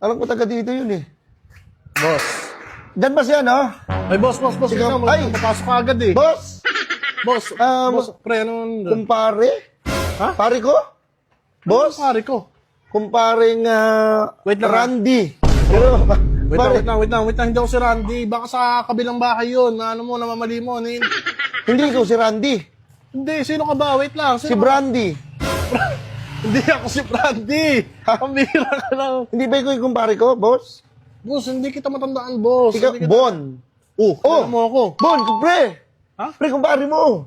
Alam ko taga dito yun eh. Boss. Diyan ba siya, no? Ay, boss. Ikaw, Ikaw, ay! papasok ka agad eh. Boss! Boss, boss, pre, ano? Kumpare? Ha? Pare ko? Boss? Pare ko. Kumparing Wait lang, Randy. Pero, Wait lang. Hindi ako si Randy. Baka sa kabilang bahay yun. Na ano mo, namamali mo. hindi ko si Randy. Hindi, sino ka ba? Wait lang. Si Sino ka? Brandy. Hindi ako si Randy. Pambira ka lang. Hindi ba ikaw yung kumpare ko, boss? Boss, hindi kita matandaan, boss. Ikaw, Hindi kita... Bon. Oh, mo ako. Bon, pre. Ha? Pre, kumpare mo.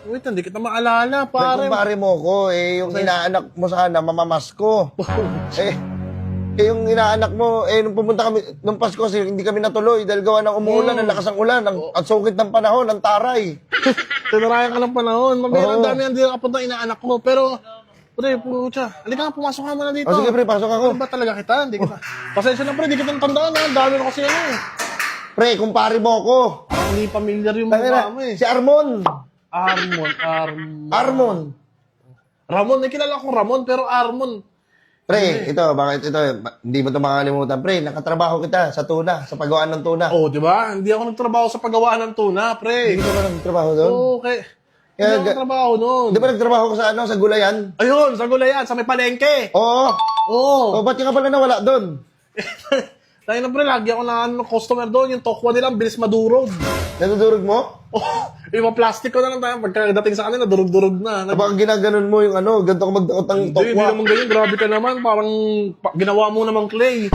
Wait, hindi kita maalala, Pre, pare. kumpare mo ko. Yung inaanak mo sana, mamamas ko. Yung inaanak mo, nung pumunta kami, nung Pasko kasi hindi kami natuloy dahil gawa ng umuulan, ang lakas ng ulan, ang sungkit ng panahon, ang taray. Tinarayan ka ng panahon. Mabira, ang Oo. dami ang di nakapunta inaanak ko. Pero, pre, pucha. Halika nga, pumasok ka muna dito. O sige pre, pasok ako. Ano ba talaga kita? Hindi kita. Pasensya na, pre, hindi kita natandaan. Ang dami na kasi ano eh. Pre, kumpare mo ko. Parang hindi familiar yung Tangina, mukha mo eh. si Armon. Armon. Ramon, may kilala akong Ramon, pero Armon. Pre, bakit ito, hindi mo ito makakalimutan. Pre, nakatrabaho kita sa tuna, sa paggawaan ng tuna. Oh, di ba? Hindi ako nagtrabaho sa paggawaan ng tuna, pre. Hindi ka ba nagtrabaho doon? Okay. Kaya Hindi ako nagtrabaho noon. Di ba nagtrabaho ka sa gulayan? Ayun, sa gulayan, sa may palengke. Oo. Oo. O, ba't ka pala nawala doon? Dahil na pre, lagi ako na customer doon. Yung tokwa nila, ang bilis madurog. Natudurog mo? Oh, yung mga plastic ko na lang tayo. Pagkadating sa kanila, durog-durog na. Baka ginaganon mo yung ganito ka magdakot ng Hindi tokwa. naman ganyan. Grabe ka naman. Parang ginawa mo namang clay.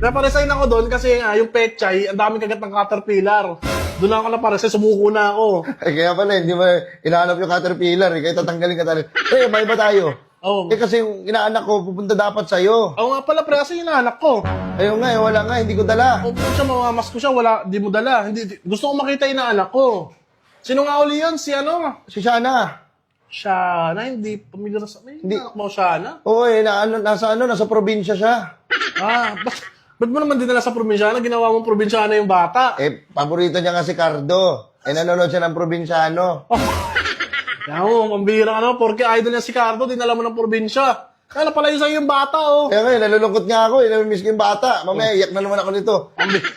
Naparesign ako doon kasi yung pechay, ang daming kagat ng caterpillar. Doon lang ako naparesign, sumuko na ako. Kaya pala, hindi mo inaanap yung caterpillar. Kaya tatanggalin ka talaga. May iba tayo. Oh. Kasi yung inaanak ko, pupunta dapat sa'yo. Oo nga pala, pre, kasi yung anak ko. Ayun nga, wala nga, hindi ko dala. O siya, mamamas ko siya, wala, di mo dala. Gusto ko makita yung anak ko. Sino nga uli yun? Si ano? Si Shana. Shana, hindi pamilyar sa... May Hindi. anak mo, Shana? Oo, nasa probinsya siya. Ba't mo naman dinala sa probinsyana? Ginawa mong probinsyana yung bata. Paborito niya nga si Cardo. Nanonood siya ng probinsyano. Kaya mo, mambira ka na. Porque idol niya si Cardo, dinala mo ng probinsya. Kaya napalayo sa'yo yung bata, oh. Kaya ngayon, nalulungkot nga ako. Namimiss ko yung bata. Mamaya, iyak na naman ako nito.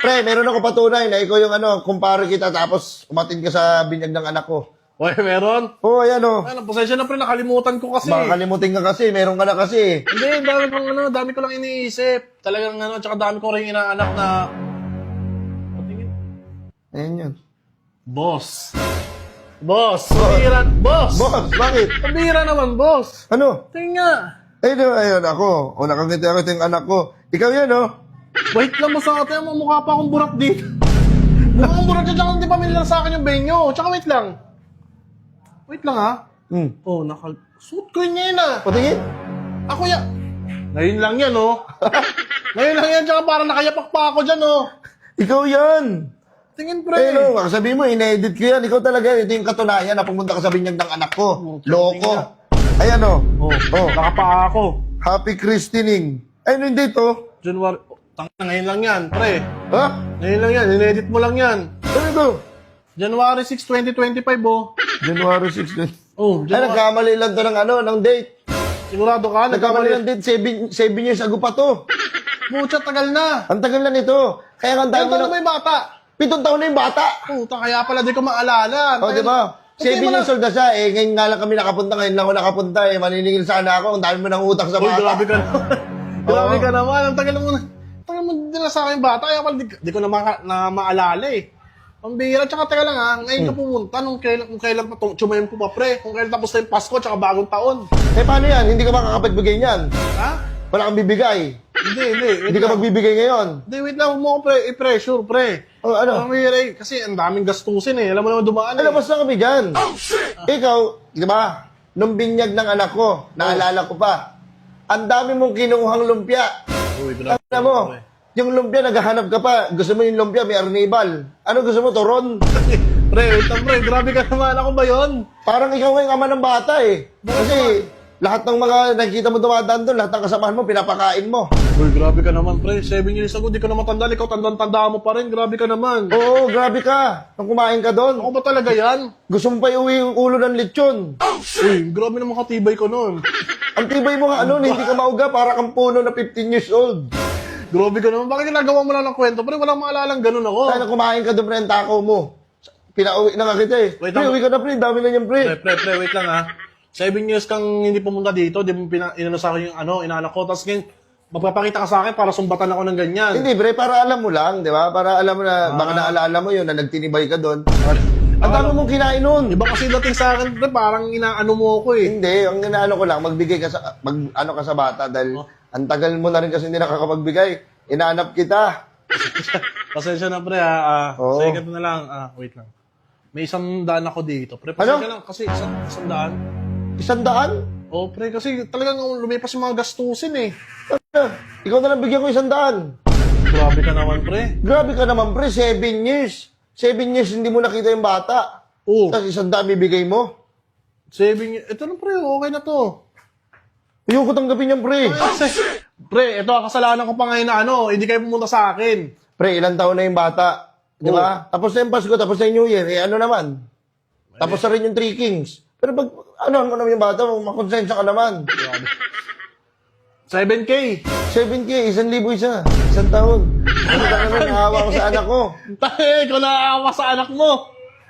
Pre, meron ako patunay na ikaw yung kumpare kita tapos umatin ka sa binyag ng anak ko. Oy, meron? Oo, ayan o. Ay, pasensya na pre, nakalimutan ko kasi. Baka kalimutin ka kasi. Meron ka na kasi. Hindi, dami ko lang iniisip. Talagang tsaka dami ko rin inaanak na... Patingin. Ayan yun. Boss. Pambira. Boss. Boss, bakit? Pambira naman, boss. Ano? Tingin nga. Ayun ako. O, nakangiti ako ito yung anak ko. Ikaw yan, oh. Wait lang mo sa atin, mukha pa akong burak dito. Mukha akong burak dyan, tsaka hindi pamilyar sa akin yung benyo. Tsaka wait lang. Wait lang ha. Oh, suit ko yun ah. Patingin. Ako yan. Ngayon lang yan, oh. Ngayon lang yan, tsaka parang nakayapak pa ako dyan, oh. Ikaw yan. Tingin, pre. Ayun, oh. Sabihin mo, in-edit ko yan. Ikaw talaga. Ito yung katunayan na pumunta ka sa binyag ng anak ko. Loko. Ayan, oh. Oh, nakapaa ako. Happy christening. Ayun yung date, oh. January. Ngayon lang yan, pre. Ha? Ngayon lang yan, in-edit mo lang yan. Ano ito? January 6, 2025, oh. January 16. Oh, Ay, nagkamali lang to ng date. Sigurado ka? Nagkamali ng date. 7 years ago pa to. Mucha, tagal na. Ang tagal na nito. Kaya ang Ilan tagal taon na. na ba yung bata? 7 taon na yung bata. Puta, kaya pala di ko maalala. O, di ba? 7 years old na siya. Ngayon nga lang kami nakapunta. Ngayon lang ako nakapunta. Maniningil sana ako. Ang dami mo nang utang sa Uy, bata. grabe ka naman. Grabe ka naman. Ang tagal mo din na sa akin yung bata. Kaya pala di ko na maalala eh. Ang bihira. Tsaka taga lang ha. Ngayon ka pumunta. Kung kailan pa tsumayin ko pa pre. Kung kailan tapos na yung Pasko tsaka bagong taon. Paano yan? Hindi ka makakapagbigay niyan. Ha? Wala kang bibigay. Hindi. Hindi ka magbibigay ngayon. Hindi, wait lang. Huwag mo ako i-pressure, pre. O, ano? Ang bihira eh. Kasi ang daming gastusin eh. Alam mo naman dumaan eh. Basta kami dyan. Ikaw, di ba? Nung binyag ng anak ko, naalala ko pa. Ang dami mong kinuhang lumpia. Uy, Alam mo, yung lumpia, naghahanap ka pa. Gusto mo yung lumpia, may arnibal. Ano gusto mo, turon? Pre, wait lang, pre. Grabe ka naman. Ako ba yun? Parang ikaw nga yung ama ng bata eh. Kasi lahat ng mga nakikita mo dumadaan doon, lahat ng kasamahan mo, pinapakain mo. Uy, grabe ka naman, pre. 7 years ago, di ka na matanda. Ikaw, tandaan-tanda mo pa rin. Grabe ka naman. Oo, grabe ka. Nung kumain ka doon, Ako ba talaga yan? gusto mo pa iuwi yung ulo ng lechon. Uy, grabe naman katibay ko nun. Ang tibay mo nga, hindi ka mauga, para kang puno na 15 years old. Grabe ka naman. Bakit ginagawa mo lang ng kwento? Pre, walang maalalang ganun ako. Kaya na kumain ka doon, pre, ang takaw mo. Pinauwi na nga kita eh. Wait Pre, lang. uwi ka na, pre. Dami na niyan, pre. Pre, wait lang ha. 7 years kang hindi pumunta dito, di mo inano sa akin yung inaanak ko, tapos ngayon, magpapakita ka sa akin para sumbatan ako ng ganyan. Hindi, pre, para alam mo lang, di ba? Para alam mo na, baka naalala mo yun, na nagtinibay ka doon. Ang dami mong kinain nun. Iba kasi dating sa akin, pre, parang inaano mo ako eh. Hindi, ang inaano ko lang, magbigay ka sa, ano ka sa bata, dahil ang tagal mo na rin kasi hindi nakakapagbigay. Inaanap kita. Pasensya na pre ha. Oo. Sige na lang. Wait lang. May 100 ako dito. Pre, Ano? pasensya lang kasi 100. 100? Oh, pre, kasi talagang lumipas yung mga gastusin eh. Ikaw na lang bigyan ko 100. Grabe ka naman, pre. Grabe ka naman, pre. 7 years. 7 years hindi mo nakita yung bata. Oh, Tapos 100 bibigay mo. saving. Ito na, pre. Okay na to. Ayoko tanggapin yan, pre. Kasi, pre, ito kasalanan ko pa ngayon na hindi kayo pumunta sa akin. Pre, ilang taon na yung bata. Di ba? Tapos na yung Pasko, tapos na yung New Year. Eh, ano naman? Tapos na rin yung Three Kings. Pero pag, ano naman yung bata, makonsensya ka naman. 7K. 7K, 1,000 isa. Isang taon. Ano ka naman, naawa ko sa anak ko. Tayo, ikaw naawa sa anak mo.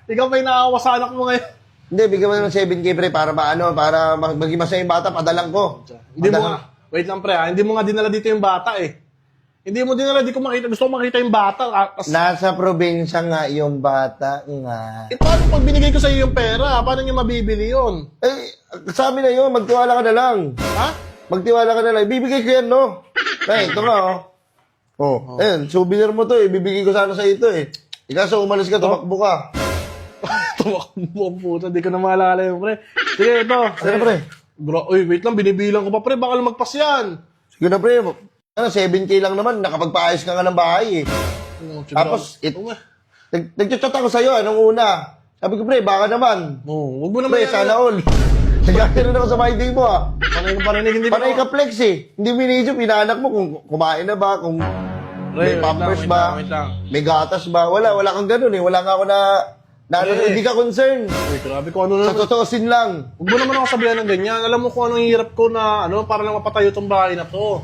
Ikaw pa yung naawa sa anak mo ngayon. Hindi, bigyan mo ng 7K, pre, para para maging masaya yung bata, padalang ko. Hindi mo nga. Wait lang, pre. Hindi mo nga dinala dito yung bata eh. Hindi mo dinala, di ko makita. Gusto ko makita yung bata. Nasa probinsya nga yung bata nga. Paano pag binigay ko sa iyo yung pera? Paano niya mabibili yun? Eh, sabi na yun, magtiwala ka na lang. Ha? Magtiwala ka na lang. Bibigay ko yan, no? Eh, ito nga, oh. Oh, ayun, souvenir mo to eh. Bibigay ko sana sa ito eh. Ikaso, umalis ka, tumakbo ka. Tumakbo ang puta. Di ko na maalala yung pre. Sige, ito. Sige, pre. Uy, wait lang. Binibilang ko pa, pre. Baka lumagpas yan. Sige na, pre. Ano, 7K lang naman. Nakapagpaayos ka nga ng bahay eh. Tapos, nagchat ako sa'yo, anong una? Sabi ko, pre, baka naman. Huwag mo naman Pre, sana all. Nagkakaroon ako sa my day mo, ah. Panay ko parinig, hindi Panay ka flex eh. Hindi minidyo, pinaanak mo kung kumain na ba, kung may pampers ba, Wait lang. may gatas ba. Wala kang ganun eh. Wala nga ako hindi ka concern. Uy, grabe ko ano Sa na. totoosin lang. Huwag mo naman ako sabihan ng ganyan. Alam mo kung anong hirap ko na, para lang mapatayo tong bahay na to.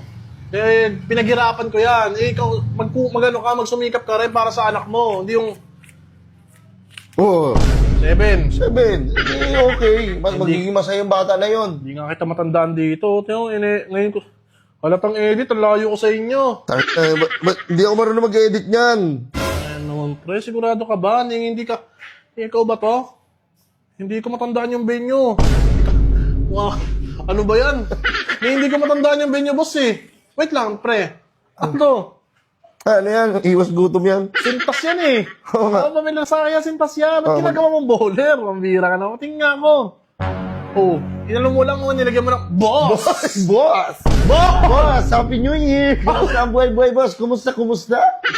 Eh, pinaghirapan ko yan. Eh, ikaw, magsumikap ka rin para sa anak mo. Hindi yung Oo. 7. 7. Eh, okay. Magiging masaya yung bata na yon. Hindi nga kita matandaan dito. Ngayon ko, halatang edit, ang layo ko sa inyo. Hindi ako marunong mag-edit niyan. Ano, pre, sigurado ka ba? Ikaw ba to? Hindi ko matandaan yung venue. Wow, ano ba yan? Hindi ko matandaan yung venue, boss eh. Wait lang, pre. Ano to? Ano yan? Iwas gutom yan. Sintas yan eh. Oo nga. Pamilang sa kaya, sintas yan. Ba't Oo, ginagawa mong bowler? Pambira ka na. Tingin nga ako. Oh, inano mo lang mo, nilagyan mo ng boss! Boss! Boss! Happy New Year! Kamusta ang buhay-buhay, boss? Kumusta?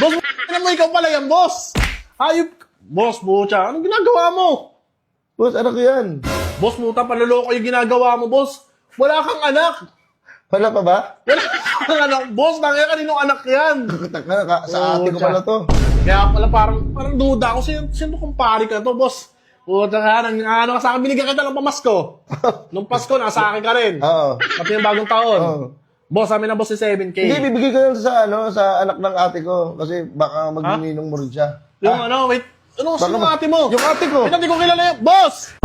Boss, ano mo ikaw pala yan, boss? Ayop! Boss, bucha, anong ginagawa mo? Boss, ano ko yan? Boss, muta, panluloko yung ginagawa mo, boss. Wala kang anak. Wala pa ba? Wala kang anak. Boss, nangya kaninong anak yan. Sa ate ko pala to. Kaya pala parang duda ako. Sino kumpari ka to, boss? Puta ka, ano ka sa akin, binigyan kita ng pamasko. Nung Pasko, nasa akin ka rin. Oo. Pati yung bagong taon. Oo. Boss, amin na boss si 7K. Hindi, bibigay ko yan sa anak ng ate ko. Kasi baka magninong mo rin siya. Yung wait. Ano, sino ang ate mo? Yung ate ko. Hindi ko kilala yun. Boss!